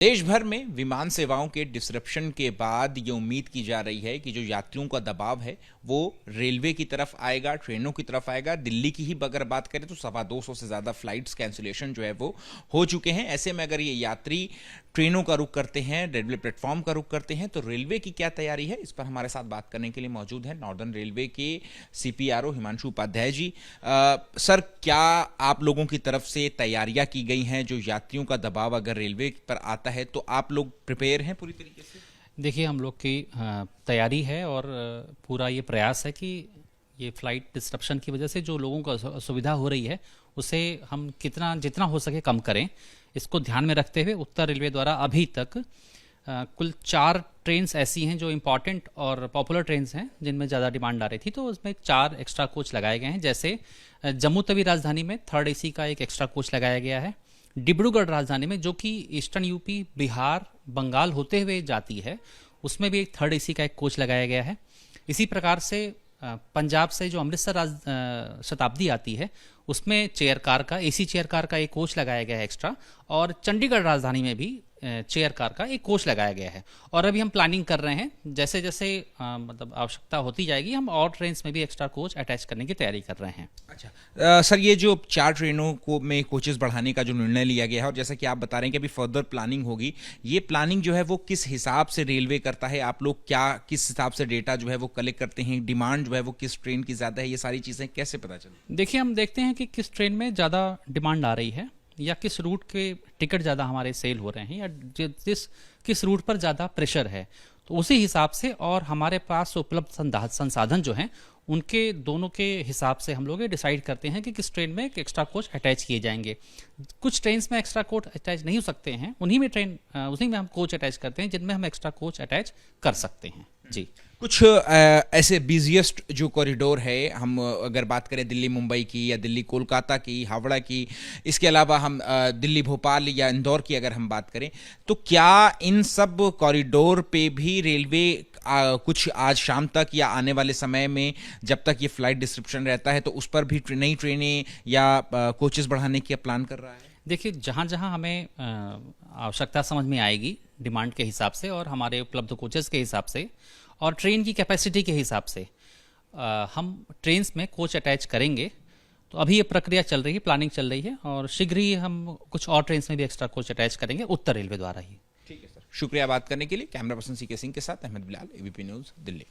देश भर में विमान सेवाओं के डिसरप्शन के बाद ये उम्मीद की जा रही है कि जो यात्रियों का दबाव है वो रेलवे की तरफ आएगा, ट्रेनों की तरफ आएगा। दिल्ली की ही अगर बात करें तो 250 से ज़्यादा फ्लाइट्स कैंसिलेशन जो है वो हो चुके हैं। ऐसे में अगर ये यात्री ट्रेनों का रुख करते हैं, रेलवे प्लेटफॉर्म का रुख करते हैं, तो रेलवे की क्या तैयारी है, इस पर हमारे साथ बात करने के लिए मौजूद है नॉर्दर्न रेलवे के CPRO हिमांशु उपाध्याय जी। सर, क्या आप लोगों की तरफ से तैयारियां की गई हैं? जो यात्रियों का दबाव अगर रेलवे पर आता है तो आप लोग प्रिपेयर हैं पूरी तरीके से? देखिए, हम लोग की तैयारी है और पूरा ये प्रयास है कि ये फ्लाइट डिस्रप्शन की वजह से जो लोगों को असुविधा हो रही है उसे हम जितना हो सके कम करें। इसको ध्यान में रखते हुए उत्तर रेलवे द्वारा अभी तक कुल 4 ट्रेन्स ऐसी हैं जो इम्पॉर्टेंट और पॉपुलर ट्रेन्स हैं जिनमें ज़्यादा डिमांड आ रही थी, तो उसमें 4 एक्स्ट्रा कोच लगाए गए हैं। जैसे जम्मू तवी राजधानी में 3rd AC का एक एक्स्ट्रा कोच लगाया गया है। डिब्रूगढ़ राजधानी में, जो कि ईस्टर्न यूपी, बिहार, बंगाल होते हुए जाती है, उसमें भी एक 3rd AC का एक कोच लगाया गया है। इसी प्रकार से पंजाब से जो अमृतसर शताब्दी आती है उसमें चेयर कार का, AC चेयर कार का एक कोच लगाया गया है एक्स्ट्रा, और चंडीगढ़ राजधानी में भी चेयर कार का एक कोच लगाया गया है। और अभी हम प्लानिंग कर रहे हैं, जैसे जैसे मतलब आवश्यकता होती जाएगी हम और ट्रेन्स में भी एक्स्ट्रा कोच अटैच करने की तैयारी कर रहे हैं। अच्छा सर, ये जो 4 ट्रेनों को में कोचेस बढ़ाने का जो निर्णय लिया गया है, और जैसा कि आप बता रहे हैं कि अभी फर्दर प्लानिंग होगी, ये प्लानिंग जो है वो किस हिसाब से रेलवे करता है? आप लोग किस हिसाब से डेटा जो है वो कलेक्ट करते हैं? डिमांड जो है वो किस ट्रेन की ज़्यादा है, ये सारी चीज़ें कैसे पता चलती? देखिए, हम देखते हैं कि किस ट्रेन में ज़्यादा डिमांड आ रही है या किस रूट के टिकट ज़्यादा हमारे सेल हो रहे हैं, या किस रूट पर ज़्यादा प्रेशर है, तो उसी हिसाब से और हमारे पास उपलब्ध संसाधन जो हैं उनके दोनों के हिसाब से हम लोग ये डिसाइड करते हैं कि किस ट्रेन में एक एक्स्ट्रा कोच अटैच किए जाएंगे। कुछ ट्रेन में एक्स्ट्रा कोच अटैच नहीं हो सकते हैं, उन्हीं में हम कोच अटैच करते हैं जिनमें हम एक्स्ट्रा कोच अटैच कर सकते हैं। जी, कुछ ऐसे बिजिएस्ट जो कॉरिडोर है, हम अगर बात करें दिल्ली मुंबई की या दिल्ली कोलकाता की, हावड़ा की, इसके अलावा हम दिल्ली भोपाल या इंदौर की अगर हम बात करें, तो क्या इन सब कॉरिडोर पे भी रेलवे कुछ आज शाम तक या आने वाले समय में जब तक ये फ्लाइट डिस्क्रिप्शन रहता है तो उस पर भी नई ट्रेनें या कोचेस बढ़ाने की प्लान कर रहा है? देखिए, जहाँ जहाँ हमें आवश्यकता समझ में आएगी डिमांड के हिसाब से और हमारे उपलब्ध कोचेस के हिसाब से और ट्रेन की कैपेसिटी के हिसाब से हम ट्रेन्स में कोच अटैच करेंगे। तो अभी ये प्रक्रिया चल रही है, प्लानिंग चल रही है, और शीघ्र ही हम कुछ और ट्रेन्स में भी एक्स्ट्रा कोच अटैच करेंगे उत्तर रेलवे द्वारा ही। ठीक है सर, शुक्रिया बात करने के लिए। कैमरा पर्सन CK सिंह के साथ अहमद बिलाल, ABP न्यूज़, दिल्ली।